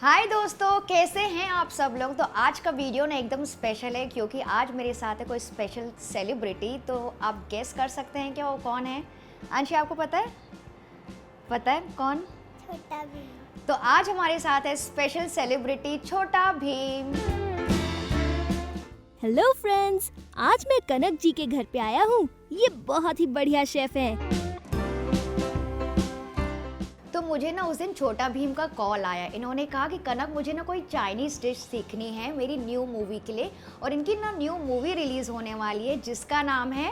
हाय दोस्तों, कैसे हैं आप सब लोग। तो आज का वीडियो ना एकदम स्पेशल है क्योंकि आज मेरे साथ है कोई स्पेशल सेलिब्रिटी। तो आप गेस कर सकते हैं क्या वो कौन है। अंशी, आपको पता है? पता है कौन? छोटा भीम। तो आज हमारे साथ है स्पेशल सेलिब्रिटी छोटा भीम। हेलो फ्रेंड्स, आज मैं कनक जी के घर पे आया हूँ। ये बहुत ही बढ़िया शेफ है। तो मुझे ना उस दिन छोटा भीम का कॉल आया। इन्होंने कहा कि कनक, मुझे ना कोई चाइनीज़ डिश सीखनी है मेरी न्यू मूवी के लिए, और इनकी ना न्यू मूवी रिलीज़ होने वाली है जिसका नाम है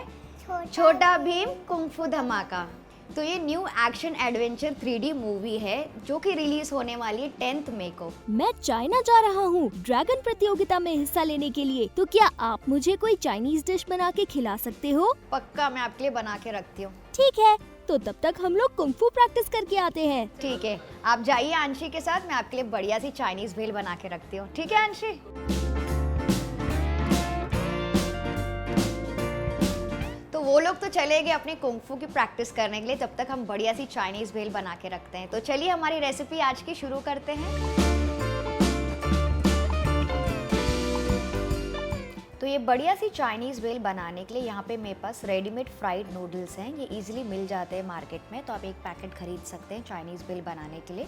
छोटा भीम कुंग फू धमाका। तो ये new action adventure 3D movie है जो कि रिलीज होने वाली है 10 मई को। मैं चाइना जा रहा हूँ ड्रैगन प्रतियोगिता में हिस्सा लेने के लिए। तो क्या आप मुझे कोई चाइनीज डिश बना के खिला सकते हो? पक्का, मैं आपके लिए बना के रखती हूँ। ठीक है, तो तब तक हम लोग कुंग फू प्रैक्टिस करके आते हैं। ठीक है, आप जाइए अंशी के साथ, मैं आपके लिए बढ़िया सी चाइनीज भेल बना के रखती हूँ। ठीक है अंशी? तो वो लोग तो चले गए अपने कुंग फू की प्रैक्टिस करने के लिए, तब तक हम बढ़िया सी चाइनीज भेल बना के रखते हैं। तो चलिए हमारी रेसिपी आज की शुरू करते हैं। तो ये बढ़िया सी चाइनीज़ भेल बनाने के लिए यहाँ पे मेरे पास रेडीमेड फ्राइड नूडल्स हैं। ये इजीली मिल जाते हैं मार्केट में, तो आप एक पैकेट खरीद सकते हैं चाइनीज़ भेल बनाने के लिए।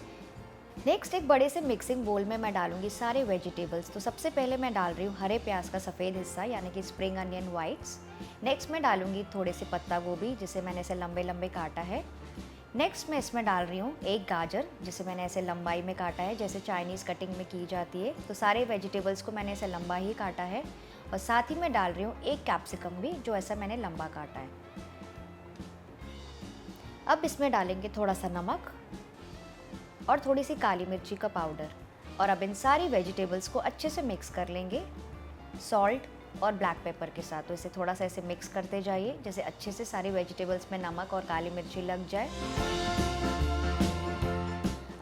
नेक्स्ट, एक बड़े से मिक्सिंग बोल में मैं डालूंगी सारे वेजिटेबल्स। तो सबसे पहले मैं डाल रही हूँ हरे प्याज का सफ़ेद हिस्सा, यानी कि स्प्रिंग अनियन वाइट्स। नेक्स्ट मैं डालूंगी थोड़े से पत्ता गोभी, जिसे मैंने ऐसे लंबे लंबे काटा है। नेक्स्ट मैं इसमें डाल रही हूँ एक गाजर, जिसे मैंने ऐसे लंबाई में काटा है जैसे चाइनीज़ कटिंग में की जाती है। तो सारे वेजिटेबल्स को मैंने ऐसे लंबा ही काटा है। और साथ ही मैं डाल रही हूँ एक कैप्सिकम भी, जो ऐसा मैंने लंबा काटा है। अब इसमें डालेंगे थोड़ा सा नमक और थोड़ी सी काली मिर्ची का पाउडर। और अब इन सारी वेजिटेबल्स को अच्छे से मिक्स कर लेंगे सॉल्ट और ब्लैक पेपर के साथ। तो इसे थोड़ा सा ऐसे मिक्स करते जाइए जैसे अच्छे से सारी वेजिटेबल्स में नमक और काली मिर्ची लग जाए।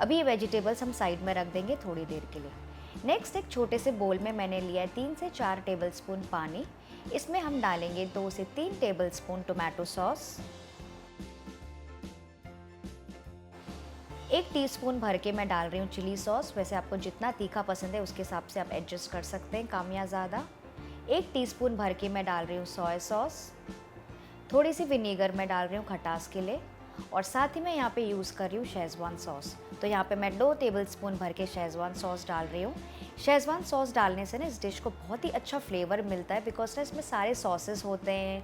अभी ये वेजिटेबल्स हम साइड में रख देंगे थोड़ी देर के लिए। नेक्स्ट, एक छोटे से बोल में मैंने लिया है 3 से 4 टेबलस्पून पानी। इसमें हम डालेंगे 2 से 3 टेबलस्पून टोमेटो सॉस। 1 टीस्पून भर के मैं डाल रही हूँ चिली सॉस। वैसे आपको जितना तीखा पसंद है उसके हिसाब से आप एडजस्ट कर सकते हैं, कम या ज़्यादा। 1 टीस्पून भर के मैं डाल रही हूँ सोया सॉस। थोड़ी सी विनेगर मैं डाल रही हूँ खटास के लिए। और साथ ही मैं यहाँ पे यूज़ कर रही हूँ शेज़वान सॉस। तो यहाँ पे मैं 2 टेबलस्पून भर के शेज़वान सॉस डाल रही हूँ। शेज़वान सॉस डालने से ना इस डिश को बहुत ही अच्छा फ्लेवर मिलता है, बिकॉज ना इसमें सारे सॉसेस होते हैं,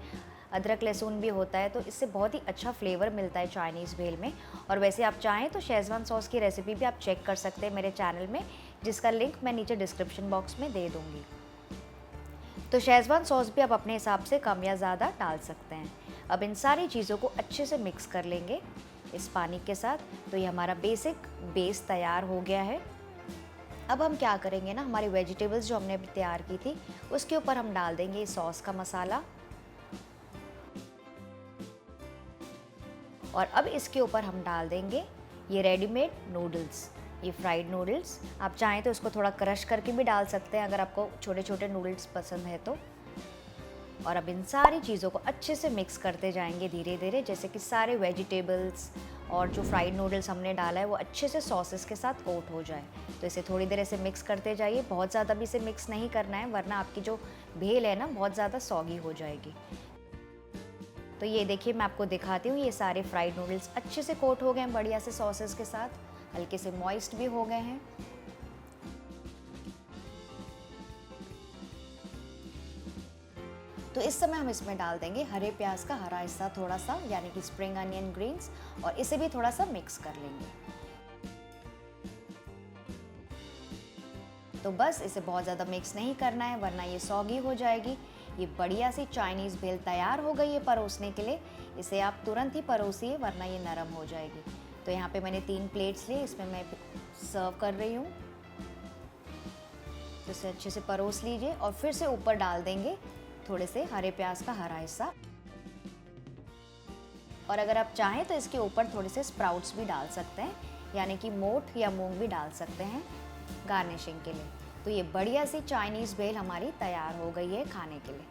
अदरक लहसुन भी होता है, तो इससे बहुत ही अच्छा फ्लेवर मिलता है चाइनीज़ भेल में। और वैसे आप चाहें तो शेज़वान सॉस की रेसिपी भी आप चेक कर सकते हैं मेरे चैनल में, जिसका लिंक मैं नीचे डिस्क्रिप्शन बॉक्स में दे दूँगी। तो शेज़वान सॉस भी आप अपने हिसाब से कम या ज़्यादा डाल सकते हैं। अब इन सारी चीज़ों को अच्छे से मिक्स कर लेंगे इस पानी के साथ। तो ये हमारा बेसिक बेस तैयार हो गया है। अब हम क्या करेंगे ना, हमारी वेजिटेबल्स जो हमने अभी तैयार की थी उसके ऊपर हम डाल देंगे इस सॉस का मसाला। और अब इसके ऊपर हम डाल देंगे ये रेडीमेड नूडल्स, ये फ्राइड नूडल्स। आप चाहें तो इसको थोड़ा क्रश करके भी डाल सकते हैं अगर आपको छोटे छोटे नूडल्स पसंद है तो। और अब इन सारी चीज़ों को अच्छे से मिक्स करते जाएंगे धीरे धीरे, जैसे कि सारे वेजिटेबल्स और जो फ्राइड नूडल्स हमने डाला है वो अच्छे से सॉसेस के साथ कोट हो जाए। तो इसे थोड़ी देर ऐसे मिक्स करते जाइए, बहुत ज़्यादा भी इसे मिक्स नहीं करना है, वरना आपकी जो भेल है ना बहुत ज़्यादा सॉगी हो जाएगी। तो ये देखिए, मैं आपको दिखाती हूँ, ये सारे फ्राइड नूडल्स अच्छे से कोट हो गए हैं बढ़िया से सॉसेस के साथ, हल्के से मॉइस्ट भी हो गए हैं। तो इस समय हम इसमें डाल देंगे हरे प्याज का हरा हिस्सा थोड़ा सा, यानी कि स्प्रिंग अनियन ग्रीन्स, और इसे भी थोड़ा सा मिक्स कर लेंगे। तो बस इसे बहुत ज़्यादा मिक्स नहीं करना है, वरना ये सॉगी हो जाएगी। ये बढ़िया सी चाइनीज़ भेल तैयार हो गई है परोसने के लिए। इसे आप तुरंत ही परोसिए, वरना ये नरम हो जाएगी। तो यहाँ पे मैंने 3 प्लेट्स लिए, इसमें मैं सर्व कर रही हूँ। तो इसे अच्छे से परोस लीजिए और फिर से ऊपर डाल देंगे थोड़े से हरे प्याज का हरा हिस्सा। और अगर आप चाहें तो इसके ऊपर थोड़े से स्प्राउट्स भी डाल सकते हैं, यानी कि मोठ या मूंग भी डाल सकते हैं गार्निशिंग के लिए। तो ये बढ़िया सी चाइनीज़ भेल हमारी तैयार हो गई है खाने के लिए।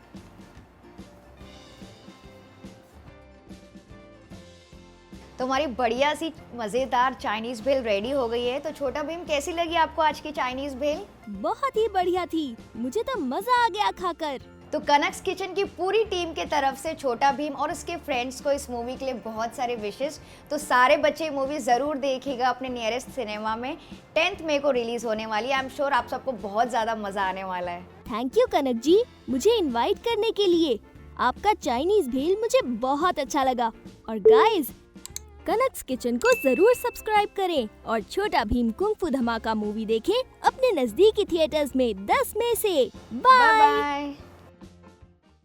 तो हमारी बढ़िया सी मज़ेदार चाइनीज़ भेल रेडी हो गई है। तो छोटा भीम, कैसी लगी आपको आज की चाइनीज़ भेल? बहुत ही बढ़िया थी, मुझे तो मजा आ गया खाकर। तो कनक्स किचन की पूरी टीम के तरफ से छोटा भीम और उसके फ्रेंड्स को इस मूवी के लिए बहुत सारे विशेष। तो सारे बच्चे मूवी ज़रूर देखिएगा अपने नियरेस्ट सिनेमा में। 10 मई को रिलीज़ होने वाली है। आई एम श्योर आप सबको बहुत ज़्यादा मज़ा आने वाला है। थैंक यू कनक जी, मुझे इनवाइट करने के लिए। आपका चाइनीज भेल मुझे बहुत अच्छा लगा। और गाइस, कनक्स किचन को जरूर सब्सक्राइब करें और छोटा भीम कुंग फू धमाका मूवी देखें अपने नजदीकी थिएटर्स में 10 मई से। बाय। बाय।